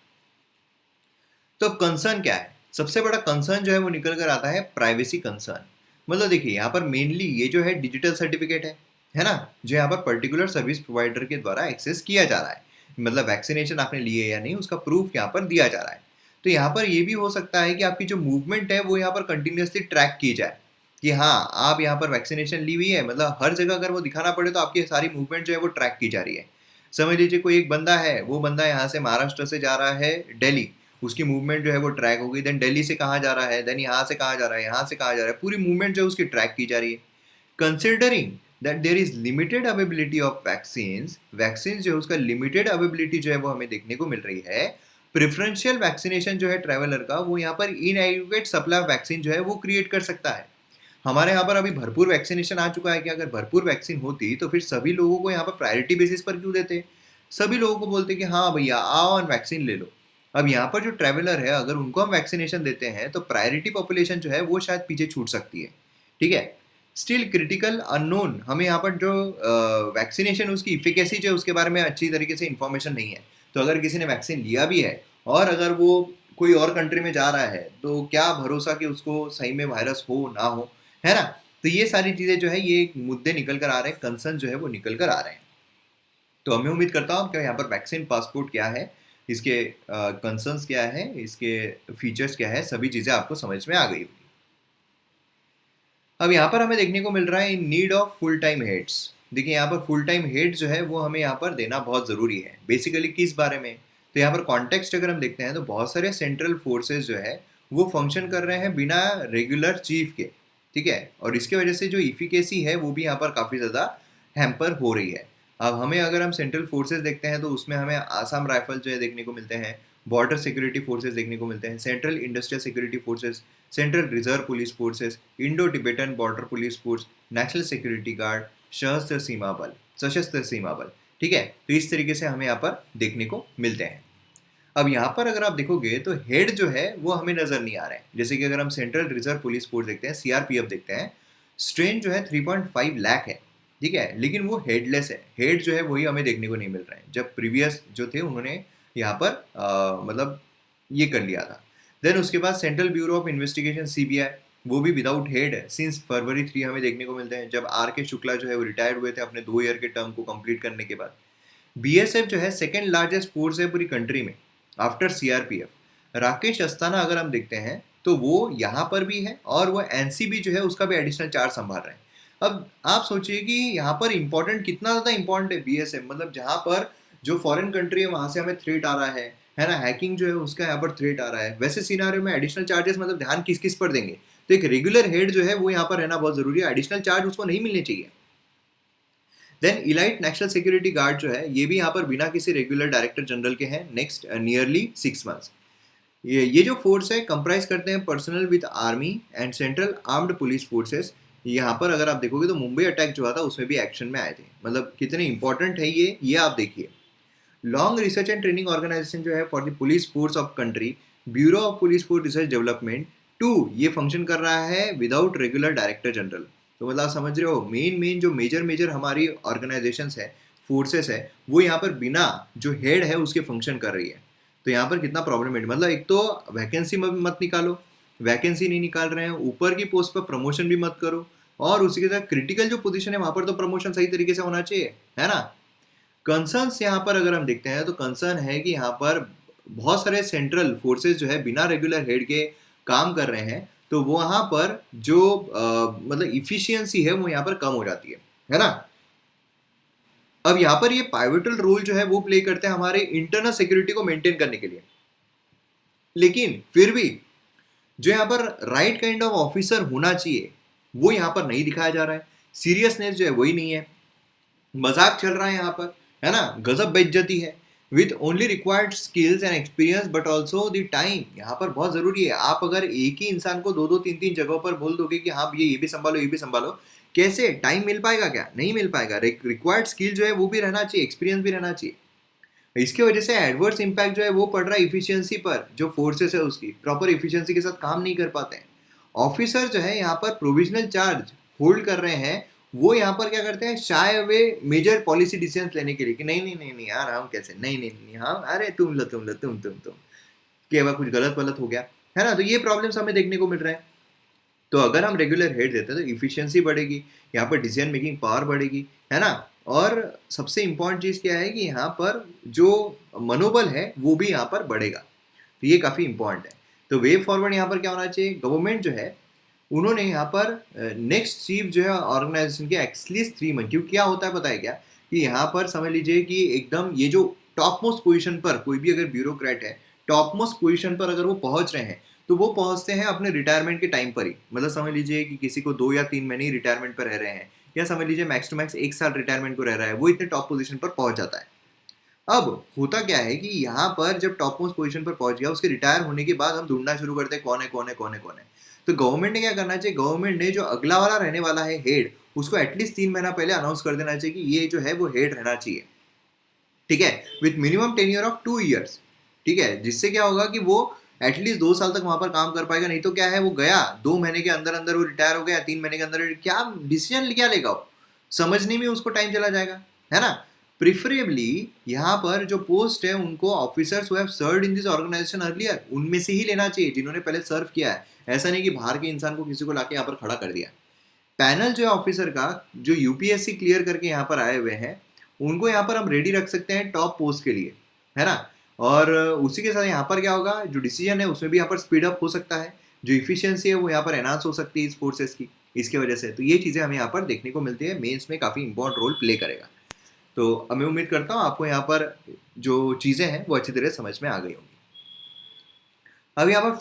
तो कंसर्न क्या है? सबसे बड़ा कंसर्न जो है वो निकल कर आता है प्राइवेसी कंसर्न। मतलब देखिए यहाँ पर मेनली ये जो है डिजिटल सर्टिफिकेट है ना, जो यहाँ पर पर्टिकुलर सर्विस प्रोवाइडर के द्वारा एक्सेस किया जा रहा है। मतलब वैक्सीनेशन आपने लिए या नहीं उसका प्रूफ यहाँ पर दिया जा रहा है। तो यहाँ पर ये भी हो सकता है कि आपकी जो मूवमेंट है वो यहाँ पर कंटिन्यूसली ट्रैक की जाए कि हाँ आप यहाँ पर वैक्सीनेशन ली हुई है, मतलब हर जगह अगर वो दिखाना पड़े तो आपकी सारी मूवमेंट जो है वो ट्रैक की जा रही है। समझ लीजिए कोई एक बंदा है, वो बंदा यहाँ से महाराष्ट्र से जा रहा है दिल्ली, उसकी मूवमेंट जो है वो ट्रैक हो गई। देन दिल्ली से कहाँ जा रहा है, देन यहाँ से कहाँ जा रहा है, यहाँ से कहाँ जा रहा है, पूरी मूवमेंट जो है उसकी ट्रैक की जा रही है। Considering that there is limited availability of vaccine जो है उसका लिमिटेड अवेबिलिटी जो है वो हमें देखने को मिल रही है। प्रेफरेंशियल वैक्सीनेशन जो है ट्रैवलर का, वो यहाँ पर इनएडिक्वेट सप्लाई ऑफ वैक्सीन जो है वो क्रिएट कर सकता है। हमारे यहाँ पर अभी भरपूर वैक्सीनेशन आ चुका है कि अगर भरपूर वैक्सीन होती तो फिर सभी लोगों को यहाँ पर प्रायोरिटी बेसिस पर क्यों देते, सभी लोगों को बोलते कि हाँ भैया आओ और वैक्सीन ले लो। अब यहाँ पर जो ट्रैवलर है अगर उनको हम वैक्सीनेशन देते हैं तो प्रायोरिटी पॉपुलेशन जो है वो शायद पीछे छूट सकती है। ठीक है, स्टिल क्रिटिकल अननोन, हमें यहाँ पर जो वैक्सीनेशन उसकी इफिकेसी जो है उसके बारे में अच्छी तरीके से इंफॉर्मेशन नहीं है। तो अगर किसी ने वैक्सीन लिया भी है और अगर वो कोई और कंट्री में जा रहा है तो क्या भरोसा कि उसको सही में वायरस हो ना हो, है ना। तो ये सारी चीज़ें जो है ये मुद्दे निकल कर आ रहे हैं, कंसर्न जो है वो निकल कर आ रहे हैं। तो मैं उम्मीद करता हूँ कि यहाँ पर वैक्सीन पासपोर्ट क्या है, इसके कंसर्न्स क्या है, इसके फीचर्स क्या है, सभी चीज़ें आपको समझ में आ गई होगी। अब यहाँ पर हमें देखने को मिल रहा है इन need of full time heads. देखिए यहाँ पर फुल टाइम हेड जो है वो हमें यहाँ पर देना बहुत ज़रूरी है। बेसिकली किस बारे में, तो यहाँ पर कॉन्टेक्स्ट अगर हम देखते हैं तो बहुत सारे सेंट्रल फोर्सेस जो है वो फंक्शन कर रहे हैं बिना रेगुलर चीफ के। ठीक है, और इसके वजह से जो इफिकेसी है वो भी यहाँ पर काफ़ी ज़्यादा हैम्पर हो रही है। अब हमें अगर हम सेंट्रल फोर्सेस देखते हैं तो उसमें हमें आसाम राइफल जो है देखने को मिलते हैं, बॉर्डर सिक्योरिटी फोर्सेस देखने को मिलते हैं, central industrial security forces, central reserve police forces, Indo Tibetan border police force, national security guard, सशस्त्र सीमा बल। ठीक है, तो इस तरीके से हमें यहाँ पर देखने को मिलते हैं। अब यहाँ पर अगर आप देखोगे तो हेड जो है वो हमें नजर नहीं आ रहे हैं। जैसे कि अगर हम सेंट्रल रिजर्व पुलिस फोर्स देखते हैं, सीआरपीएफ देखते हैं, स्ट्रेन जो है 3.5 लाख है। ठीक है, लेकिन वो हेडलेस है, हेड जो है वही हमें देखने को नहीं मिल रहा है, जब प्रीवियस जो थे उन्होंने यहाँ पर मतलब ये कर लिया था। देन उसके बाद central bureau of investigation CBI, वो भी विदाउट हेड है सिंस फरवरी 3 हमें देखने को मिलते हैं, जब के शुक्ला जो है वो रिटायर्ड हुए थे अपने 2 ईयर के टर्म को कंप्लीट करने के बाद। बीएसएफ जो है सेकेंड लार्जेस्ट फोर्स है पूरी कंट्री में आफ्टर सीआरपीएफ। राकेश अस्थाना अगर हम देखते हैं तो वो यहाँ पर भी है और वो एनसीबी जो है उसका भी एडिशनल चार्ज संभाल रहे हैं। अब आप सोचिए कि यहाँ पर इंपॉर्टेंट कितना ज़्यादा इंपॉर्टेंट है बीएसएफ, मतलब जहाँ पर जो फॉरेन कंट्री है वहाँ से हमें थ्रेट आ रहा है ना, हैकिंग जो है उसका यहाँ पर थ्रेट आ रहा है। वैसे सिनारियो में एडिशनल चार्जेस मतलब ध्यान किस किस पर देंगे, तो एक रेगुलर हेड जो है वो यहाँ पर रहना बहुत जरूरी है, एडिशनल चार्ज उसको नहीं मिलने चाहिए। Then elite national security guard जो है ये भी यहाँ पर बिना किसी रेगुलर डायरेक्टर जनरल के हैं नेक्स्ट नियरली 6 मंथ्स। ये जो फोर्स है कंप्राइज करते हैं personal with army and central armed police forces. यहाँ पर अगर आप देखोगे तो मुंबई अटैक जो हुआ था उसमें भी एक्शन में आए थे, मतलब कितने इंपॉर्टेंट है ये आप देखिए। Long research and training organisation जो है for the police force of country, bureau of police force research development 2 ये फंक्शन कर रहा है विदाउट रेगुलर डायरेक्टर जनरल। तो मतलब आप समझ रहे हो मेन जो मेजर हमारी ऑर्गेनाइजेशंस है, फोर्सेस है, वो यहाँ पर बिना जो हेड है उसके फंक्शन कर रही है। तो यहाँ पर कितना प्रॉब्लम है, मतलब एक तो वैकेंसी मत निकालो, वैकेंसी नहीं निकाल रहे हैं, ऊपर की पोस्ट पर प्रमोशन भी मत करो, और उसी के साथ क्रिटिकल जो पोजीशन है वहां पर तो प्रमोशन सही तरीके से होना चाहिए, है ना। कंसर्न्स यहाँ पर अगर हम देखते हैं तो कंसर्न है कि यहाँ पर बहुत सारे सेंट्रल फोर्सेस जो है बिना रेगुलर हेड के काम कर रहे हैं, तो वहां पर जो मतलब इफिशियंसी है वो यहाँ पर कम हो जाती है ना। अब यहाँ पर ये पाइवटल रोल जो है वो प्ले करते हैं हमारे इंटरनल सिक्योरिटी को मेंटेन करने के लिए, लेकिन फिर भी जो यहाँ पर राइट काइंड ऑफ ऑफिसर होना चाहिए वो यहाँ पर नहीं दिखाया जा रहा है। सीरियसनेस जो है वही नहीं है, मजाक चल रहा है यहाँ पर, है ना, गजब बेइज्जती है। With only required skills and experience but also the time, यहाँ पर बहुत जरूरी है। आप अगर एक ही इंसान को 2-3 जगहों पर बोल दोगे कि हाँ ये भी संभालो ये भी संभालो, कैसे टाइम मिल पाएगा? क्या नहीं मिल पाएगा। रिक्वायर्ड स्किल जो है वो भी रहना चाहिए, एक्सपीरियंस भी रहना चाहिए। इसके वजह से एडवर्स इम्पैक्ट जो है वो पड़ रहा है इफिशियंसी पर, जो फोर्सेस है उसकी प्रॉपर इफिशियंसी के साथ काम नहीं कर पाते हैं। ऑफिसर जो है यहाँ पर प्रोविजनल चार्ज होल्ड कर रहे हैं, वो यहाँ पर क्या करते हैं, शाय वे मेजर पॉलिसी डिसीजन लेने के लिए कि नहीं यार हम कैसे, नहीं हाँ अरे तुम क्या हुआ, कुछ गलत हो गया, है ना। तो ये प्रॉब्लम्स हमें देखने को मिल रहे हैं। तो अगर हम रेगुलर हेड देते हैं तो इफिशियंसी बढ़ेगी, यहाँ पर डिसीजन मेकिंग पावर बढ़ेगी, है ना। और सबसे इंपॉर्टेंट चीज़ क्या है कि यहाँ पर जो मनोबल है वो भी यहाँ पर बढ़ेगा, तो ये काफ़ी इंपॉर्टेंट है। तो वे फॉरवर्ड यहाँ पर क्या होना चाहिए, गवर्नमेंट जो है उन्होंने यहाँ पर नेक्स्ट चीफ जो है ऑर्गेनाइजेशन के एटलीस्ट 3 मंथ, क्योंकि क्या होता है पता है क्या, कि यहाँ पर समझ लीजिए कि एकदम ये जो टॉप मोस्ट पोजिशन पर कोई भी अगर ब्यूरोक्रेट है, टॉप मोस्ट पोजिशन पर अगर वो पहुंच रहे हैं तो वो पहुंचते हैं अपने रिटायरमेंट के टाइम पर ही। मतलब समझ लीजिए कि किसी को 2 या 3 महीने ही रिटायरमेंट पर रह रहे हैं, या समझ लीजिए मैक्स टू मैक्स 1 साल रिटायरमेंट को रह रहा है, वो इतने टॉप पोजीशन पर पहुंच जाता है। अब होता क्या है कि यहाँ पर जब टॉप मोस्ट पोजीशन पर पहुंच गया, उसके रिटायर होने के बाद हम ढूंढना शुरू करते हैं कौन है। तो गवर्नमेंट ने क्या करना चाहिए, गवर्नमेंट ने जो अगला वाला रहने वाला है हेड, उसको एटलीस्ट 3 महीना पहले अनाउंस कर देना चाहिए कि ये जो है वो हेड रहना चाहिए, ठीक है, with minimum tenure of 2 years, ठीक है। जिससे क्या होगा कि वो एटलीस्ट 2 साल तक वहां पर काम कर पाएगा। नहीं तो क्या है, वो गया 2 महीने के अंदर वो रिटायर हो गया, 3 महीने के अंदर क्या डिसीजन क्या लेगा, वो समझने में उसको टाइम चला जाएगा, है ना। प्रिफरेबली यहाँ पर जो पोस्ट है उनको officers who have served in this organisation earlier, उनमें से ही लेना चाहिए जिन्होंने पहले सर्व किया है। ऐसा नहीं कि बाहर के इंसान को किसी को लाके यहाँ पर खड़ा कर दिया। पैनल जो है ऑफिसर का, जो यूपीएससी क्लियर करके यहाँ पर आए हुए हैं, उनको यहाँ पर हम रेडी रख सकते हैं टॉप पोस्ट के लिए, है ना। और उसी के साथ यहाँ पर क्या होगा, जो डिसीजन है उसमें भी यहाँ पर स्पीड अप हो सकता है, जो इफिशियंसी है वो यहाँ पर एनहांस हो सकती है इस फोर्सेस की, इसके वजह से। तो ये चीज़ें हमें यहाँ पर देखने को मिलती है, मेंस में काफ़ी इंपॉर्टेंट रोल प्ले करेगा। तो मैं उम्मीद करता हूँ आपको यहाँ पर जो चीज़ें हैं वो अच्छी तरह समझ में आ गई होंगी। अब यहाँ पर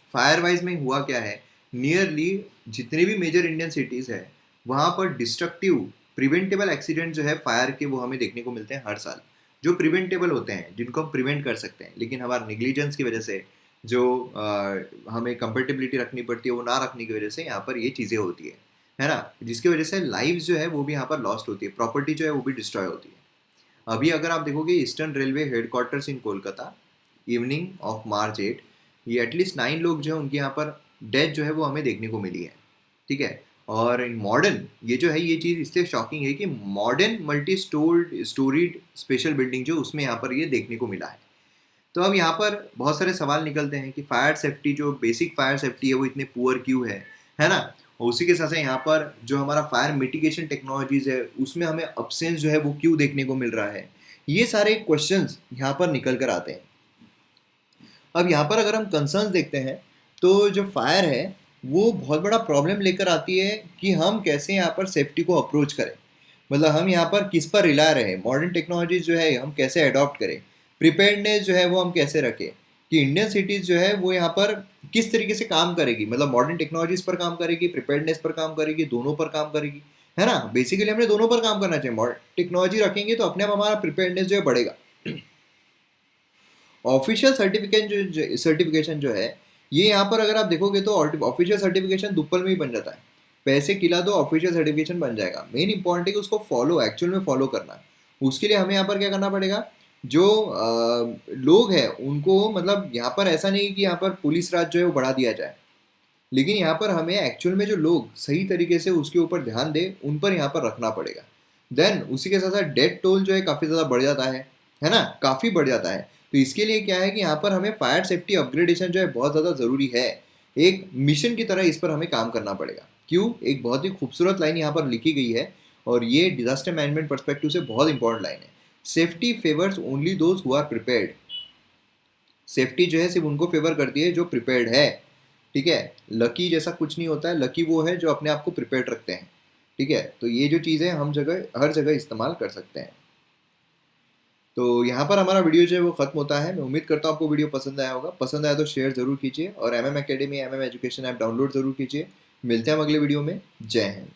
फायर वाइज में हुआ क्या है, नियरली जितने भी मेजर इंडियन सिटीज़ है वहाँ पर डिस्ट्रक्टिव प्रिवेंटेबल एक्सीडेंट जो है फायर के, वो हमें देखने को मिलते हैं हर साल, जो प्रिवेंटेबल होते हैं, जिनको हम प्रिवेंट कर सकते हैं, लेकिन हमारे निग्लिजेंस की वजह से जो हमें कंपेटेबिलिटी रखनी पड़ती है वो ना रखने की वजह से यहाँ पर ये चीज़ें होती है ना, जिसकी वजह से लाइफ जो है वो भी यहाँ पर लॉस्ट होती है, प्रॉपर्टी जो है वो भी डिस्ट्रॉय होती है। अभी अगर आप देखोगे eastern railway headquarters in Kolkata, evening of March 8, ये एटलीस्ट 9 लोग जो है उनके यहाँ पर डेथ जो है वो हमें देखने को मिली है, ठीक है। और इन मॉडर्न ये जो है, ये चीज़ इसलिए शॉकिंग है कि modern multi storeyed special building जो उसमें यहाँ पर ये देखने को मिला है। तो अब यहाँ पर बहुत सारे सवाल निकलते हैं कि फायर सेफ्टी, जो बेसिक फायर सेफ्टी है वो इतने पुअर क्यों है ना। और उसी के साथ साथ यहाँ पर जो हमारा फायर मिटिगेशन टेक्नोलॉजीज है उसमें हमें अब्सेंस जो है वो क्यों देखने को मिल रहा है, ये सारे क्वेश्चंस यहाँ पर निकल कर आते हैं। अब यहाँ पर अगर हम कंसर्न्स देखते हैं तो जो फायर है वो बहुत बड़ा प्रॉब्लम लेकर आती है कि हम कैसे यहाँ पर सेफ्टी को अप्रोच करें, मतलब हम यहाँ पर किस पर रिलाय रहे, मॉडर्न टेक्नोलॉजीज जो है हम कैसे अडॉप्ट करें, प्रिपेयर्डनेस जो है वो हम कैसे रखें, कि इंडियन सिटीज जो है वो यहाँ पर किस तरीके से काम करेगी, मतलब मॉडर्न टेक्नोलॉजीज पर काम करेगी, प्रिपेयर्डनेस पर काम करेगी, दोनों पर काम करेगी, है ना। बेसिकली हमने दोनों पर काम करना चाहिए। मॉडर्न टेक्नोलॉजी रखेंगे तो अपने आप हमारा प्रिपेयर्डनेस जो है बढ़ेगा। ऑफिशियल सर्टिफिकेशन जो है ये यहाँ पर अगर आप देखोगे तो ऑफिशियल सर्टिफिकेशन दुप्पल में ही बन जाता है। पैसे खिला दो, ऑफिशियल सर्टिफिकेशन बन जाएगा। मेन इंपॉर्टेंट है कि उसको फॉलो, एक्चुअल में फॉलो करना। उसके लिए हमें यहाँ पर क्या करना पड़ेगा, जो लोग हैं उनको, मतलब यहाँ पर ऐसा नहीं कि यहाँ पर पुलिस राज जो है वो बढ़ा दिया जाए, लेकिन यहाँ पर हमें एक्चुअल में जो लोग सही तरीके से उसके ऊपर ध्यान दे उन पर यहाँ पर रखना पड़ेगा। देन उसी के साथ साथ डेथ टोल जो है काफ़ी ज़्यादा बढ़ जाता है ना, काफ़ी बढ़ जाता है। तो इसके लिए क्या है कि यहाँ पर हमें फायर सेफ्टी अपग्रेडेशन जो है बहुत ज़्यादा ज़रूरी है। एक मिशन की तरह इस पर हमें काम करना पड़ेगा। क्यों? एक बहुत ही खूबसूरत लाइन यहाँ पर लिखी गई है और ये डिजास्टर मैनेजमेंट परस्पेक्टिव से बहुत इंपॉर्टेंट लाइन है। Safety favours only those who are prepared. Safety जो है सिर्फ उनको फेवर करती है जो प्रिपेयर्ड है। ठीक है, लकी जैसा कुछ नहीं होता है, लकी वो है जो अपने आप को प्रिपेयर्ड रखते हैं। ठीक है, तो ये जो चीज़ें हम हर जगह इस्तेमाल कर सकते हैं। तो यहाँ पर हमारा वीडियो जो है वो खत्म होता है। मैं उम्मीद करता हूँ आपको वीडियो पसंद आया होगा। पसंद आया तो शेयर जरूर कीजिए और MM academy MM education app download जरूर कीजिए। मिलते हैं हम अगले वीडियो में। जय हिंद।